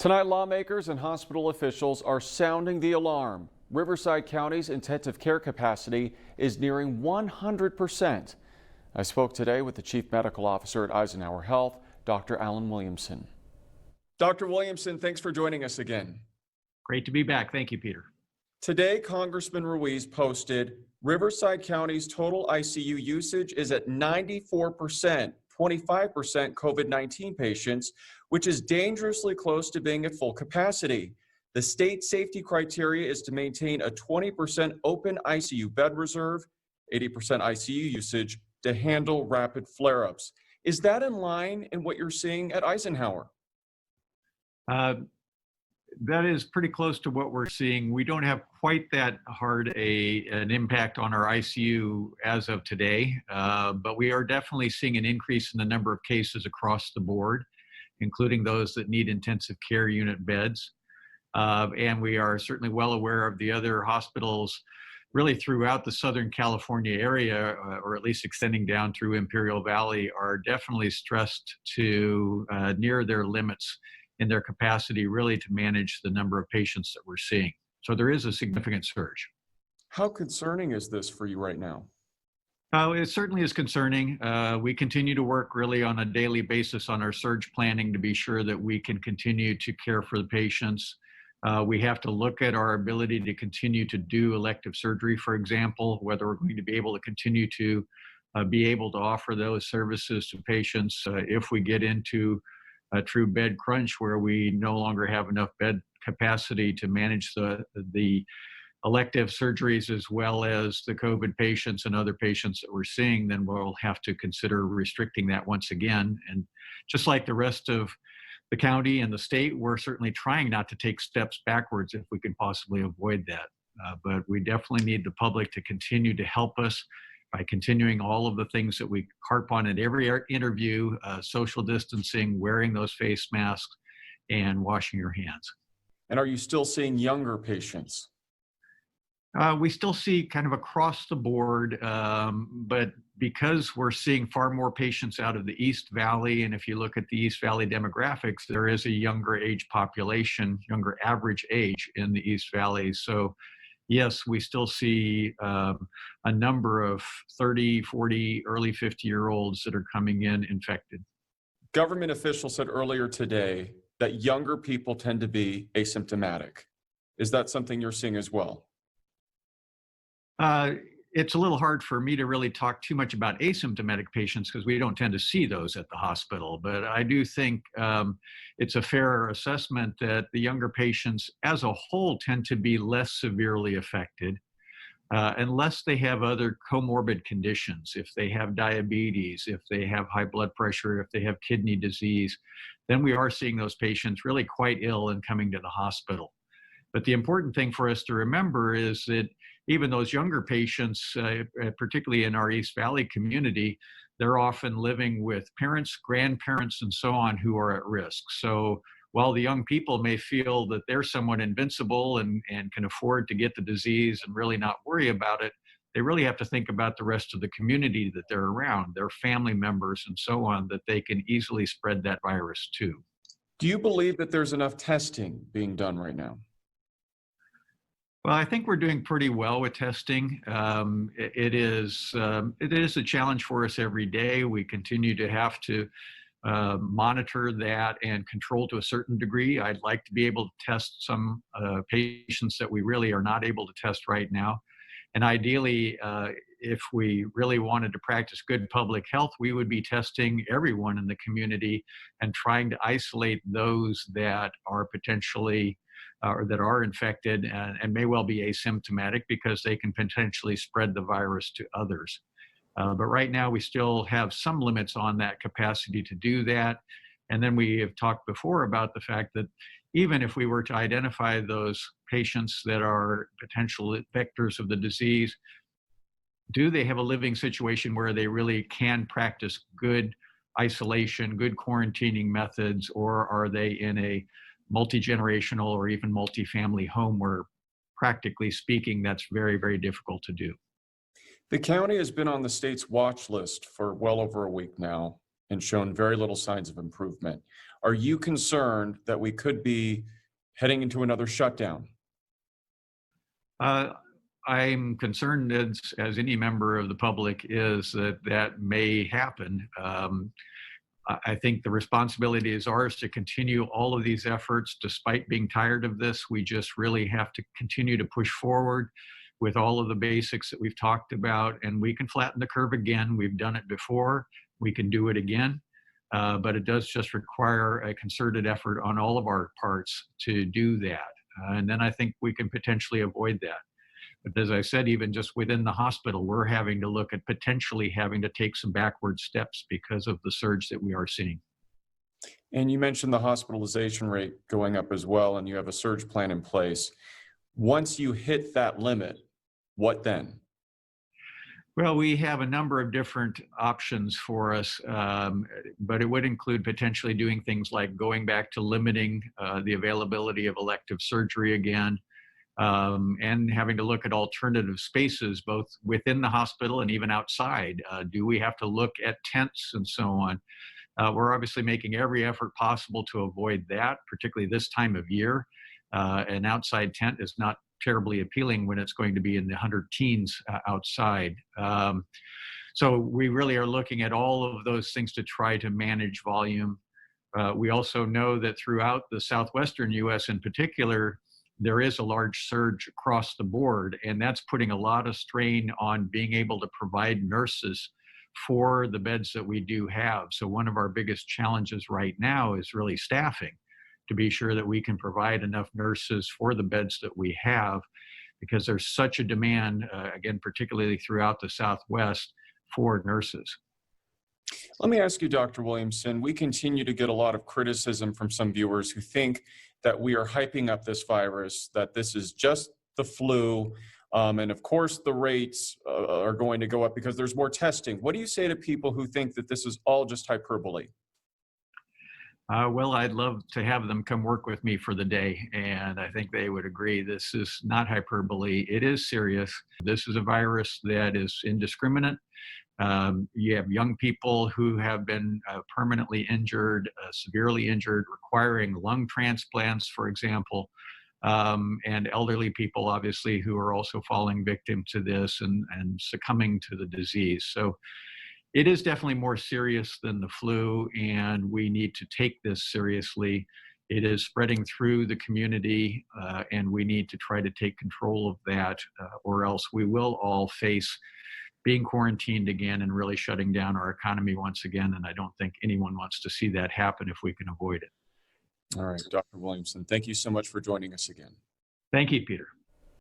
Tonight, lawmakers and hospital officials are sounding the alarm. Riverside County's intensive care capacity is nearing 100%. I spoke today with the Chief Medical Officer at Eisenhower Health, Dr. Alan Williamson. Dr. Williamson, thanks for joining us again. Great to be back. Thank you, Peter. Today, Congressman Ruiz posted Riverside County's total ICU usage is at 94%, 25% COVID-19 patients, which is dangerously close to being at full capacity. The state safety criteria is to maintain a 20% open ICU bed reserve, 80% ICU usage to handle rapid flare-ups. Is that in line in what you're seeing at Eisenhower? That is pretty close to what we're seeing. We don't have quite that hard an impact on our ICU as of today, but we are definitely seeing an increase in the number of cases across the board, including those that need intensive care unit beds. And we are certainly well aware of the other hospitals really throughout the Southern California area, or at least extending down through Imperial Valley, are definitely stressed to near their limits in their capacity really to manage the number of patients that we're seeing. So there is a significant surge. How concerning is this for you right now? It certainly is concerning. We continue to work really on a daily basis on our surge planning to be sure that we can continue to care for the patients. We have to look at our ability to continue to do elective surgery, for example, whether we're going to be able to continue to be able to offer those services to patients if we get into a true bed crunch where we no longer have enough bed capacity to manage the elective surgeries as well as the COVID patients and other patients that we're seeing, then we'll have to consider restricting that once again. And just like the rest of the county and the state, we're certainly trying not to take steps backwards if we can possibly avoid that. But we definitely need the public to continue to help us by continuing all of the things that we harp on at every interview, social distancing, wearing those face masks, and washing your hands. And are you still seeing younger patients? We still see kind of across the board, but because we're seeing far more patients out of the East Valley, and if you look at the East Valley demographics, there is a younger age population, younger average age in the East Valley. So yes, we still see a number of 30, 40, early 50-year-olds that are coming in infected. Government officials said earlier today that younger people tend to be asymptomatic. Is that something you're seeing as well? It's a little hard for me to really talk too much about asymptomatic patients because we don't tend to see those at the hospital. But I do think it's a fair assessment that the younger patients as a whole tend to be less severely affected unless they have other comorbid conditions. If they have diabetes, if they have high blood pressure, if they have kidney disease, then we are seeing those patients really quite ill and coming to the hospital. But the important thing for us to remember is that even those younger patients, particularly in our East Valley community, they're often living with parents, grandparents, and so on who are at risk. So while the young people may feel that they're somewhat invincible and can afford to get the disease and really not worry about it, they really have to think about the rest of the community that they're around, their family members and so on, that they can easily spread that virus to. Do you believe that there's enough testing being done right now? Well, I think we're doing pretty well with testing. It is a challenge for us every day. We continue to have to monitor that and control to a certain degree. I'd like to be able to test some patients that we really are not able to test right now. And ideally, if we really wanted to practice good public health, we would be testing everyone in the community and trying to isolate those that are potentially or that are infected and may well be asymptomatic because they can potentially spread the virus to others. But right now we still have some limits on that capacity to do that. And then we have talked before about the fact that even if we were to identify those patients that are potential vectors of the disease, do they have a living situation where they really can practice good isolation, good quarantining methods, or are they in a multi-generational or even multi-family home where, practically speaking, that's very, very difficult to do? The county has been on the state's watch list for well over a week now. and shown very little signs of improvement. Are you concerned that we could be heading into another shutdown? Uh, I'm concerned, as any member of the public is, that that may happen. I think the responsibility is ours to continue all of these efforts despite being tired of this. We just really have to continue to push forward with all of the basics that we've talked about, and we can flatten the curve again. We've done it before. We can do it again. But it does just require a concerted effort on all of our parts to do that. And then I think we can potentially avoid that. But as I said, even just within the hospital, we're having to look at potentially having to take some backward steps because of the surge that we are seeing. And you mentioned the hospitalization rate going up as well, and you have a surge plan in place. Once you hit that limit, what then? Well, we have a number of different options for us, but it would include potentially doing things like going back to limiting the availability of elective surgery again, and having to look at alternative spaces, both within the hospital and even outside. Do we have to look at tents and so on? We're obviously making every effort possible to avoid that, particularly this time of year. An outside tent is not terribly appealing when it's going to be in the 100 teens outside. So we really are looking at all of those things to try to manage volume. We also know that throughout the southwestern US in particular, there is a large surge across the board, and that's putting a lot of strain on being able to provide nurses for the beds that we do have. So one of our biggest challenges right now is really staffing, to be sure that we can provide enough nurses for the beds that we have, because there's such a demand, again, particularly throughout the Southwest, for nurses. Let me ask you, Dr. Williamson, we continue to get a lot of criticism from some viewers who think that we are hyping up this virus, that this is just the flu. And of course, the rates are going to go up because there's more testing. What do you say to people who think that this is all just hyperbole? Well, I'd love to have them come work with me for the day, and I think they would agree this is not hyperbole. It is serious. This is a virus that is indiscriminate. You have young people who have been permanently injured, severely injured, requiring lung transplants, for example, and elderly people, obviously, who are also falling victim to this and succumbing to the disease. So it is definitely more serious than the flu, and we need to take this seriously. It is spreading through the community, and we need to try to take control of that, or else we will all face being quarantined again and really shutting down our economy once again. And I don't think anyone wants to see that happen if we can avoid it. All right, Dr. Williamson, thank you so much for joining us again. Thank you, Peter.